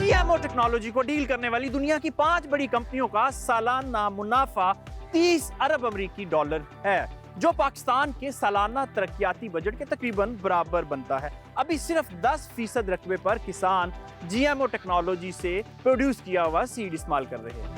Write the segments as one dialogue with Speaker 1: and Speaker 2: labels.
Speaker 1: GMO technology को deal करने वाली दुनिया की 5 बड़ी कंपनियों का सालाना मुनाफा 30 अरब अमेरिकी डॉलर है, जो पाकिस्तान के सालाना तरक्याती बजट के तकरीबन बराबर बनता है। अभी सिर्फ 10% रकबे पर किसान जीएमओ टेक्नोलॉजी से प्रोड्यूस किया हुआ सीड इस्तेमाल कर रहे हैं।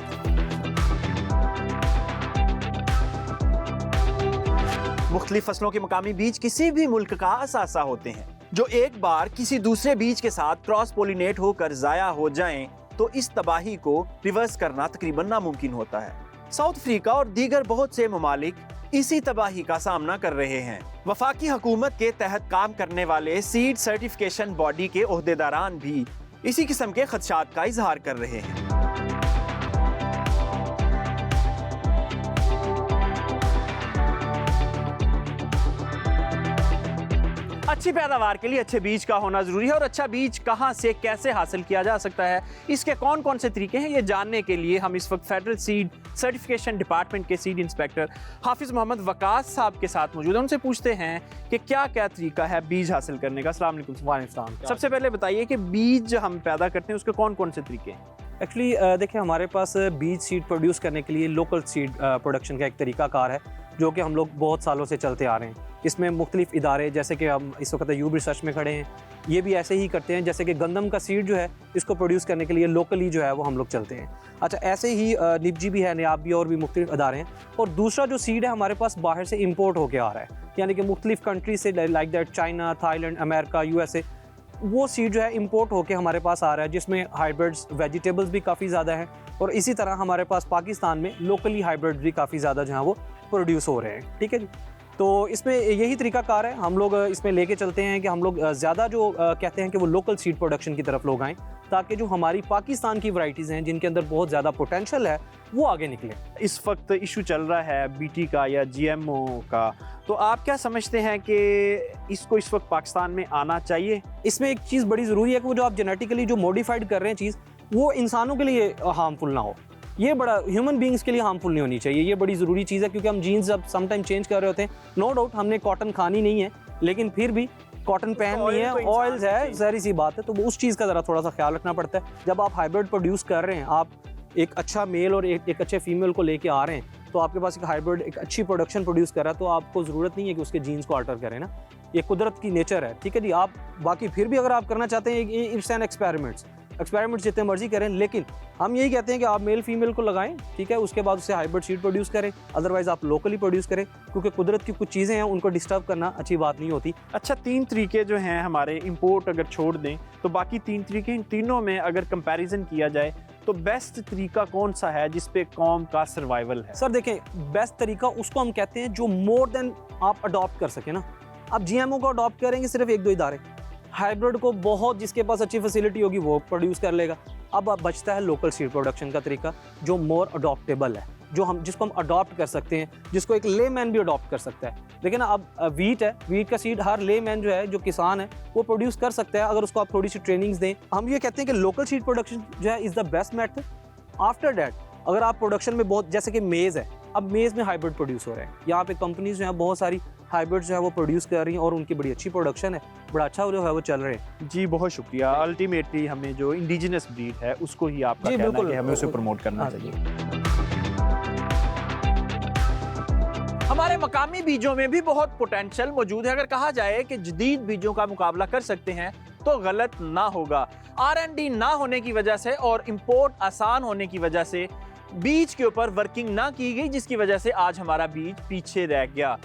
Speaker 1: मुख्तलिफ फसलों के मकामी बीज किसी भी मुल्क का असासा होते हैं, जो एक बार किसी दूसरे बीज के साथ क्रॉस पोलिनेट होकर जाया हो जाएं, तो इस तबाही को रिवर्स करना तकरीबन नामुमकिन होता है। साउथ अफ्रीका और दीगर बहुत से ममालिक इसी तबाही का सामना कर रहे हैं। वफाकी हुकूमत के तहत काम करने वाले सीड सर्टिफिकेशन बॉडी के ओहदेदारान भी इसी किस्म के खदशात का इजहार कर रहे हैं। अच्छी पैदावार के लिए अच्छे बीज का होना जरूरी है, और अच्छा बीज कहां से कैसे हासिल किया जा सकता है, इसके कौन कौन से तरीके हैं, ये जानने के लिए हम इस वक्त फेडरल सीड सर्टिफिकेशन डिपार्टमेंट के सीड इंस्पेक्टर हाफिज मोहम्मद वकास साहब के साथ मौजूद हैं। उनसे पूछते हैं कि क्या क्या तरीका है बीज हासिल करने का। अस्सलाम वालेकुम। सबसे पहले बताइए कि बीज हम पैदा करते हैं उसके कौन कौन से तरीके हैं।
Speaker 2: एक्चुअली देखिए, हमारे पास बीज सीड प्रोड्यूस करने के लिए लोकल सीड प्रोडक्शन का एक तरीकाकार है, जो कि हम लोग बहुत सालों से चलते आ रहे हैं। इसमें मुख्तलिफ इदारे, जैसे कि हम इस वक्त यूब रिसर्च में खड़े हैं, ये भी ऐसे ही करते हैं। जैसे कि गंदम का सीड जो है, इसको प्रोड्यूस करने के लिए लोकली जो है वो हम लोग चलते हैं। अच्छा, ऐसे ही निपजी भी है, नियाब भी, और भी मुख्तलिफ इदारे हैं। और दूसरा जो सीड है हमारे पास बाहर से इम्पोर्ट होकर आ रहा है, यानी कि मुख्तलिफ कंट्री से, like that China, Thailand, America, USA, वो सीड जो है इंपोर्ट होके हमारे पास आ रहा है, जिसमें हाइब्रिड्स, वेजिटेबल्स भी काफ़ी ज़्यादा हैं। और इसी तरह हमारे पास पाकिस्तान में लोकली हाइब्रिड भी काफ़ी ज़्यादा जो है वो प्रोड्यूस हो रहे हैं। ठीक है जी। तो इसमें यही तरीकाकार है, हम लोग इसमें लेके चलते हैं कि हम लोग ज़्यादा जो कहते हैं कि वो लोकल सीड प्रोडक्शन की तरफ लोग आएँ, ताकि जो हमारी पाकिस्तान की वैरायटीज़ हैं जिनके अंदर बहुत ज़्यादा पोटेंशियल है वो आगे निकले।
Speaker 1: इस वक्त इशू चल रहा है बीटी का या जीएमओ का, तो आप क्या समझते हैं कि इसको इस वक्त पाकिस्तान में आना चाहिए?
Speaker 2: इसमें एक चीज़ बड़ी ज़रूरी है कि वो जो आप जेनेटिकली जो मॉडिफाइड कर रहे हैं चीज़, वो इंसानों के लिए हार्मफुल ना हो। ये बड़ा ह्यूमन बींग्स के लिए हार्मफुल नहीं होनी चाहिए। ये बड़ी ज़रूरी चीज़ है, क्योंकि हम जीन्स अब समटाइम चेंज कर रहे होते हैं। नो डाउट हमने कॉटन खानी नहीं है, लेकिन फिर भी कॉटन पहननी है, ऑयल्स है, ज़ाहिर सी बात है। तो उस चीज़ का ज़रा थोड़ा सा ख्याल रखना पड़ता है। जब आप हाइब्रिड प्रोड्यूस कर रहे हैं, आप एक अच्छा मेल और एक अच्छे फीमेल को लेके आ रहे हैं, तो आपके पास एक हाइब्रिड एक अच्छी प्रोडक्शन प्रोड्यूस कर रहा है, तो आपको ज़रूरत नहीं है कि उसके जीन्स को अल्टर करें ना। ये कुदरत की नेचर है, ठीक है जी। आप बाकी फिर भी अगर आप करना चाहते हैं, इट्स एन एक्सपेरिमेंट्स जितने मर्जी करें, लेकिन हम यही कहते हैं कि आप मेल फीमेल को लगाएं, ठीक है, उसके बाद उससे हाइब्रिड सीड प्रोड्यूस करें। अदरवाइज आप लोकली प्रोड्यूस करें, क्योंकि कुदरत की कुछ चीज़ें हैं, उनको डिस्टर्ब करना अच्छी बात नहीं होती।
Speaker 1: अच्छा, 3 तरीके जो हैं हमारे, इंपोर्ट अगर छोड़ दें तो बाकी 3 तरीके, इन तीनों में अगर कंपैरिजन किया जाए तो बेस्ट तरीका कौन सा है जिस पे कौम का सर्वाइवल है?
Speaker 2: सर देखें, बेस्ट तरीका उसको हम कहते हैं जो मोर देन आप अडॉप्ट कर सके ना। आप जीएमओ को अडॉप्ट करेंगे सिर्फ 1-2 इदारे, हाइब्रिड को बहुत जिसके पास अच्छी फैसिलिटी होगी वो प्रोड्यूस कर लेगा। अब बचता है लोकल सीड प्रोडक्शन का तरीका, जो मोर अडॉप्टेबल है, जिसको हम अडॉप्ट कर सकते हैं, जिसको एक लेमैन भी अडॉप्ट कर सकता है। लेकिन अब वीट है, वीट का सीड हर लेमैन जो है, जो किसान है, वो प्रोड्यूस कर सकता है, अगर उसको आप थोड़ी सी ट्रेनिंग्स दें। हम ये कहते हैं कि लोकल सीड प्रोडक्शन जो है is the best method. After that अगर आप प्रोडक्शन में बहुत, जैसे कि मेज़ है, अब मेज़ में हाइब्रिड प्रोड्यूस हो रहे हैं, यहाँ पे कंपनीज जो है बहुत सारी हाइब्रिड जो है वो प्रोड्यूस कर रही हैं, और उनकी बड़ी अच्छी प्रोडक्शन है, बड़ा अच्छा जो है वो चल रहे हैं।
Speaker 1: जी, बहुत शुक्रिया। अल्टीमेटली हमें जो इंडिजिनस ब्रीड है उसको ही आपका कहना है कि हमें उसे प्रमोट करना चाहिए। हमारे मकामी बीजों में भी बहुत पोटेंशियल मौजूद है। अगर कहा जाए कि जदीद बीजों का मुकाबला कर सकते हैं तो गलत ना होगा। R&D ना होने की वजह से और इंपोर्ट आसान होने की वजह से बीज के ऊपर वर्किंग ना की गई, जिसकी वजह से आज हमारा बीज पीछे रह गया।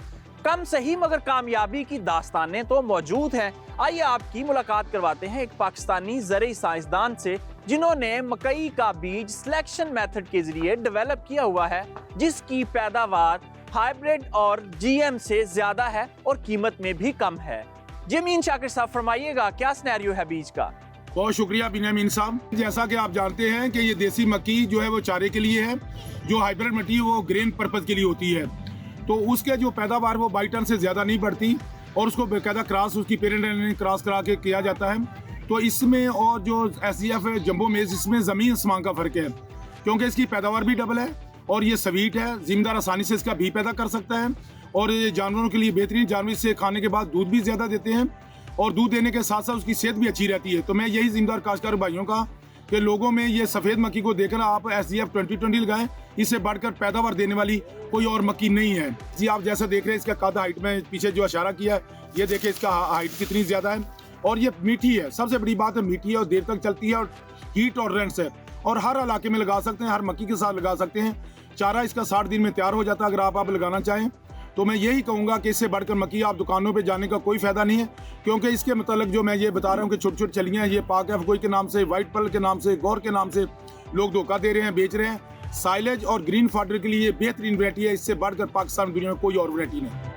Speaker 1: कम सही मगर कामयाबी की दास्तानें तो मौजूद हैं। आइए आपकी मुलाकात करवाते हैं एक पाकिस्तानी ज़रई साइंसदान से, जिन्होंने मकई का बीज सिलेक्शन मेथड के जरिए डेवलप किया हुआ है, जिसकी पैदावार हाइब्रिड और जीएम से ज्यादा है और कीमत में भी कम है। जमीन शाकिर साहब, फरमाइएगा क्या सिनेरियो है बीज का?
Speaker 3: बहुत शुक्रिया बिन्यामीन साहब। जैसा कि आप जानते हैं कि ये देसी मक्की जो है वो चारे के लिए है, जो हाइब्रिड मक्की वो ग्रेन पर्पज के लिए होती है। तो उसके जो पैदावार वो 22 टन से ज़्यादा नहीं बढ़ती, और उसको बेकायदा क्रॉस उसकी पेरेंट क्रॉस करा के किया जाता है। तो इसमें और जो SCF है जंबो मेज, इसमें ज़मीन आसमान का फ़र्क है, क्योंकि इसकी पैदावार भी डबल है और ये स्वीट है। जिम्मेदार आसानी से इसका भी पैदा कर सकता है, और ये जानवरों के लिए बेहतरीन, जानवर से खाने के बाद दूध भी ज़्यादा देते हैं, और दूध देने के साथ साथ उसकी सेहत भी अच्छी रहती है। तो मैं यही जिम्मेदार काश्तकार भाइयों का कि लोगों में ये सफ़ेद मक्की को देखना आप SGF 2020 लगाएं, इससे बढ़कर पैदावार देने वाली कोई और मक्की नहीं है जी। आप जैसा देख रहे हैं इसका कद हाइट में पीछे जो इशारा किया है, ये देखिए इसका हाइट कितनी ज़्यादा है और ये मीठी है। सबसे बड़ी बात है मीठी है और देर तक चलती है और हीट टॉलरेंस है और हर इलाके में लगा सकते हैं, हर मक्की के साथ लगा सकते हैं। चारा इसका 60 दिन में तैयार हो जाता है। अगर आप लगाना चाहें तो मैं यही कहूँगा कि इससे बढ़कर मक्की आप दुकानों पे जाने का कोई फ़ायदा नहीं है, क्योंकि इसके मतलब जो मैं ये बता रहा हूँ कि छोटी छोटी चलियाँ ये पाक एफगोई के नाम से, वाइट पर्ल के नाम से, गौर के नाम से लोग धोखा दे रहे हैं, बेच रहे हैं। साइलेज और ग्रीन फाडर के लिए बेहतरीन वैरायटी है, इससे बढ़कर पाकिस्तान दुनिया में कोई और वैरायटी नहीं।